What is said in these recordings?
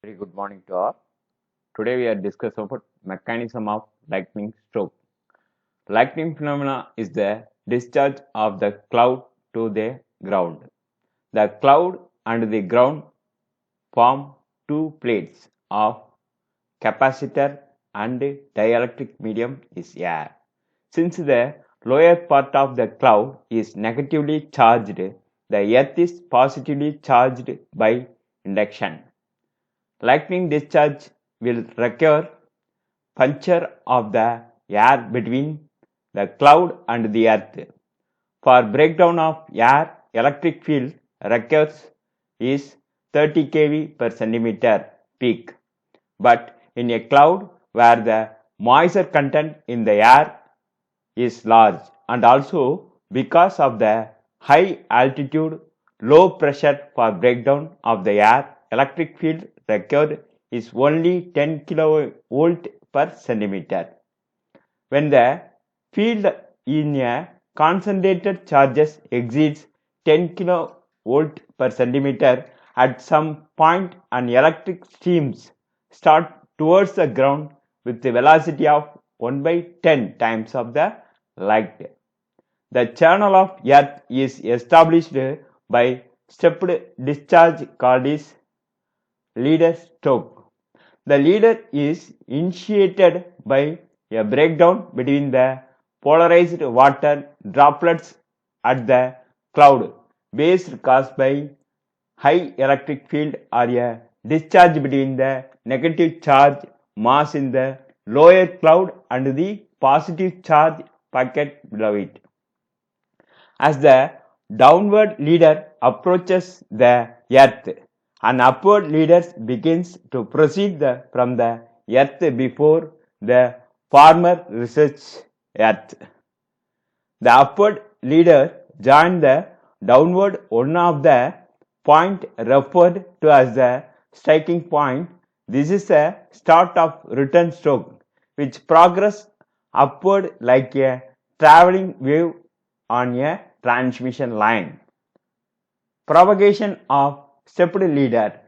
Very good morning to all. Today we are discussing about mechanism of lightning stroke. Lightning phenomena is the discharge of the cloud to the ground. The cloud and the ground form two plates of capacitor and dielectric medium is air. Since the lower part of the cloud is negatively charged, the earth is positively charged by induction. Lightning discharge will require puncture of the air between the cloud and the earth. For breakdown of air, electric field requires is 30 kV per centimeter peak. But in a cloud where the moisture content in the air is large and also because of the high altitude, low pressure for breakdown of the air, electric field required is only 10 kilovolt per centimeter. When the field in a concentrated charges exceeds 10 kilovolt per centimeter, at some point an electric streams start towards the ground with the velocity of 1 by 10 times of the light. The channel of earth is established by stepped discharge called is leader stroke. The leader is initiated by a breakdown between the polarized water droplets at the cloud base caused by high electric field or a discharge between the negative charge mass in the lower cloud and the positive charge packet below it. As the downward leader approaches the earth, an upward leader begins to proceed from the earth before the former reaches earth. The upward leader joined the downward one of the point referred to as the striking point. This is a start of return stroke which progress upward like a traveling wave on a transmission line. Propagation of stepped leader.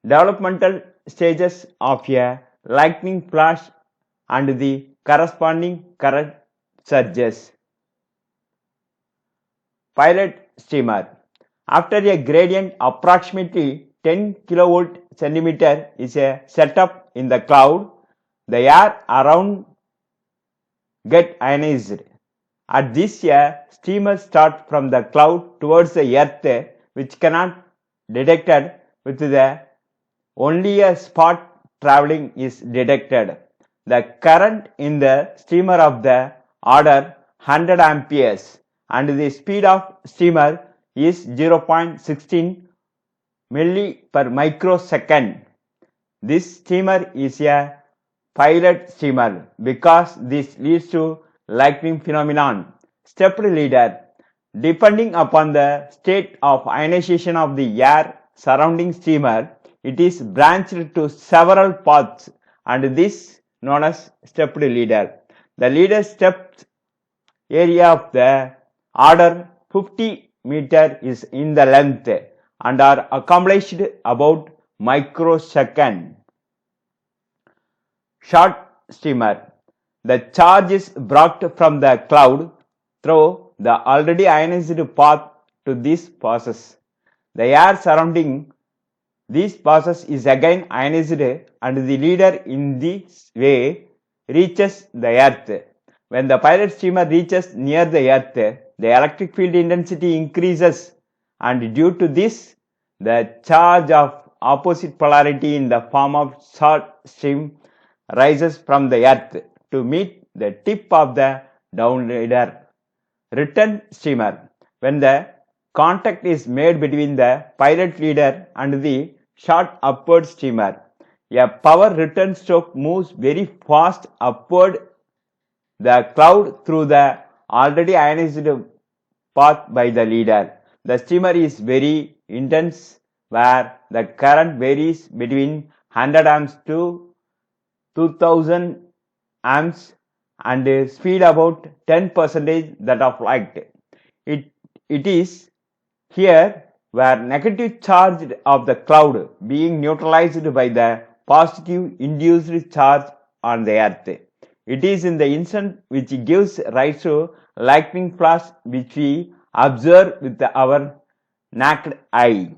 Developmental stages of a lightning flash and the corresponding current surges. Pilot streamer. After a gradient approximately 10 kilovolt centimeter is a setup in the cloud, the air around get ionized. At this streamer start from the cloud towards the earth which cannot detected with the only a spot traveling is detected. The current in the streamer of the order 100 amperes and the speed of streamer is 0.16 milli per microsecond. This streamer is a pilot streamer because this leads to lightning phenomenon. Stepped leader. Depending upon the state of ionization of the air surrounding streamer, it is branched to several paths and this known as stepped leader. The leader steps area of the order 50 meter is in the length and are accomplished about microsecond. Short streamer. The charge is brought from the cloud through the already ionized path to this process. The air surrounding this process is again ionized and the leader in this way reaches the earth. When the pilot streamer reaches near the earth, the electric field intensity increases and due to this, the charge of opposite polarity in the form of short stream rises from the earth to meet the tip of the downrider. Return streamer. When the contact is made between the pilot leader and the short upward streamer, a power return stroke moves very fast upward the cloud through the already ionized path by the leader. The streamer is very intense where the current varies between 100 amps to 2000 amps and speed about 10% that of light. It is here where negative charge of the cloud being neutralized by the positive induced charge on the earth. It is in the instant which gives rise to lightning flash which we observe with our naked eye.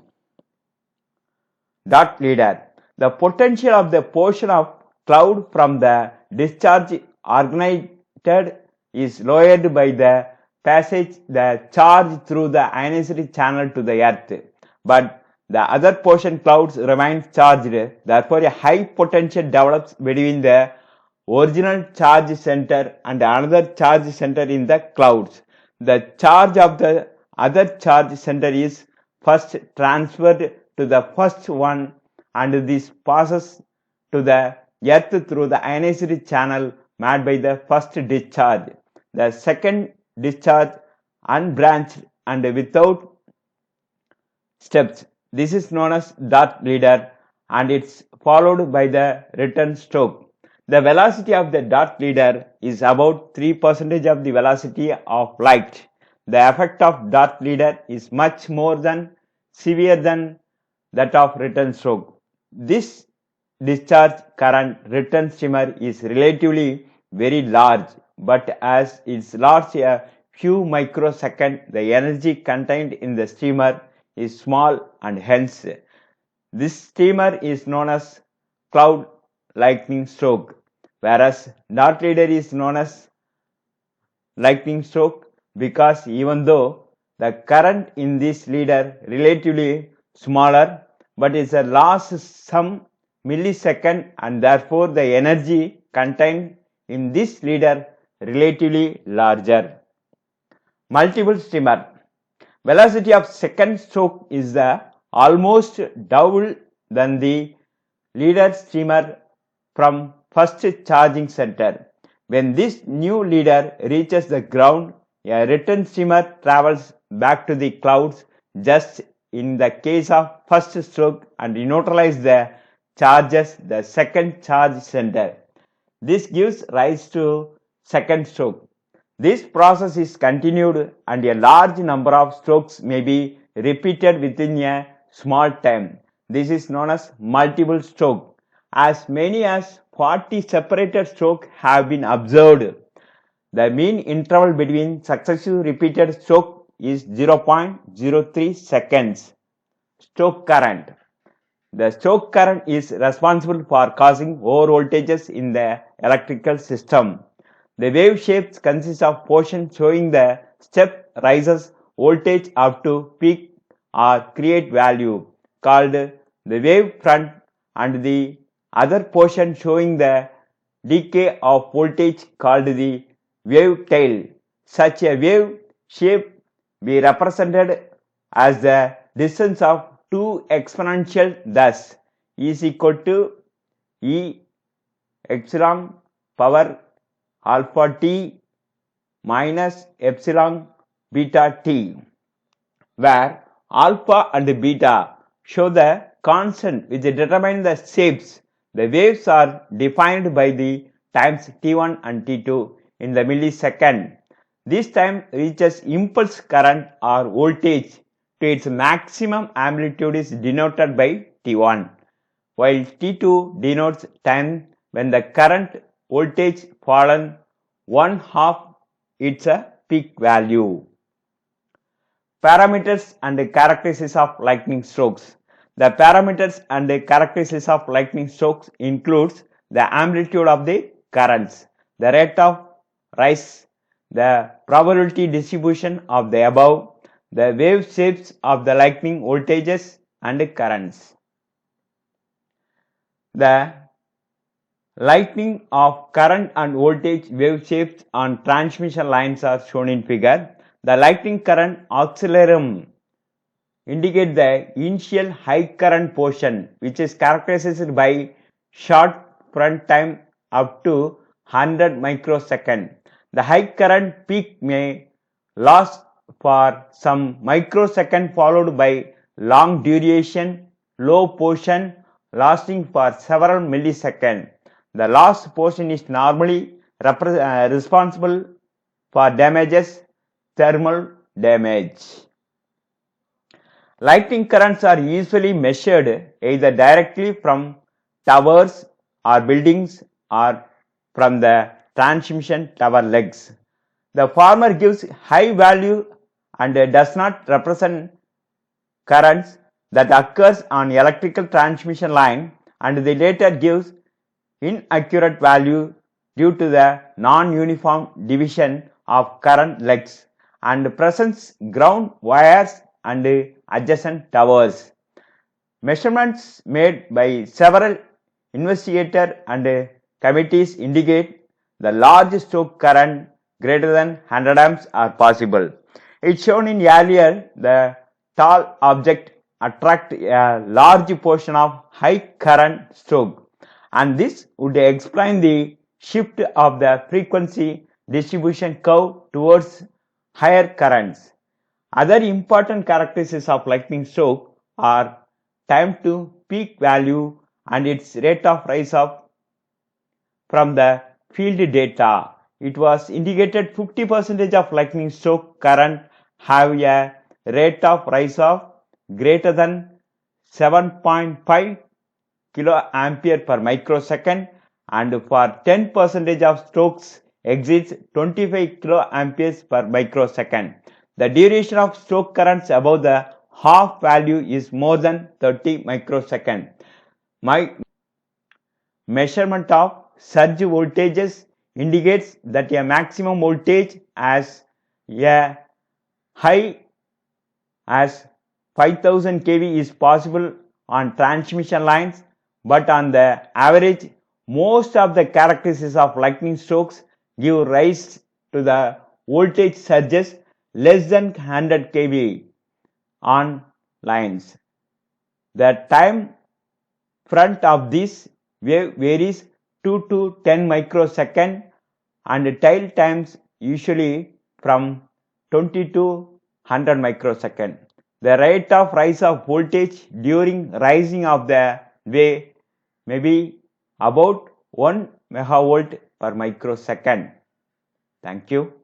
Dot leader. The potential of the portion of cloud from the discharge originated is lowered by the passage the charge through the ionosphere channel to the earth, but the other portion clouds remains charged. Therefore, a high potential develops between the original charge center and another charge center in the clouds. The charge of the other charge center is first transferred to the first one, and this passes to the earth through the ionosphere channel made by the first discharge. The second discharge unbranched and without steps. This is known as dart leader, and it's followed by the return stroke. The velocity of the dart leader is about 3% of the velocity of light. The effect of dart leader is much more severe than that of return stroke. This discharge current return streamer is relatively very large, but as it lasts a few microseconds, the energy contained in the streamer is small, and hence this streamer is known as cloud lightning stroke, whereas dart leader is known as lightning stroke because even though the current in this leader relatively smaller, but is a lasts some millisecond, and therefore the energy contained in this leader relatively larger. Multiple streamer. Velocity of second stroke is almost double than the leader streamer from first charging center. When this new leader reaches the ground, a return streamer travels back to the clouds just in the case of first stroke and neutralizes the charges the second charge center. This gives rise to second stroke. This process is continued and a large number of strokes may be repeated within a small time. This is known as multiple stroke. As many as 40 separated strokes have been observed. The mean interval between successive repeated strokes is 0.03 seconds. Stroke current. The stroke current is responsible for causing over voltages in the electrical system. The wave shapes consist of portion showing the step rises voltage up to peak or create value called the wave front, and the other portion showing the decay of voltage called the wave tail. Such a wave shape be represented as the distance of two exponential, thus is equal to E epsilon power alpha t minus epsilon beta t, where alpha and beta show the constant which determine the shapes. The waves are defined by the times t1 and t2 in the millisecond. This time reaches impulse current or voltage to its maximum amplitude is denoted by t1, while t2 denotes time when the current voltage fallen one half its peak value. Parameters and characteristics of lightning strokes. The parameters and characteristics of lightning strokes includes the amplitude of the currents, the rate of rise, the probability distribution of the above, the wave shapes of the lightning voltages and currents. The lightning of current and voltage wave shapes on transmission lines are shown in figure. The lightning current auxilium indicate the initial high current portion, which is characterized by short front time up to 100 microsecond. The high current peak may last for some microsecond followed by long duration low portion lasting for several milliseconds. The last portion is normally responsible for damages, thermal damage. Lightning currents are usually measured either directly from towers or buildings or from the transmission tower legs. The former gives high value and does not represent currents that occurs on electrical transmission line, and the latter gives inaccurate value due to the non-uniform division of current legs and presents ground wires and adjacent towers. Measurements made by several investigators and committees indicate the large stroke current greater than 100 amps are possible. It's shown in earlier the tall object attract a large portion of high current stroke, and this would explain the shift of the frequency distribution curve towards higher currents. Other important characteristics of lightning stroke are time to peak value and its rate of rise from the field data. It was indicated 50% of lightning stroke current have a rate of rise of greater than 7.5 kiloampere per microsecond, and for 10% of strokes exceeds 25 kiloamperes per microsecond. The duration of stroke currents above the half value is more than 30 microsecond. My measurement of surge voltages indicates that a maximum voltage as a high as 5000 kV is possible on transmission lines, but on the average, most of the characteristics of lightning strokes give rise to the voltage surges less than 100 kV on lines. The time front of this wave varies 2 to 10 microsecond and tail times usually from 20 to 100 microsecond. The rate of rise of voltage during rising of the wave may be about 1 megavolt per microsecond. Thank you.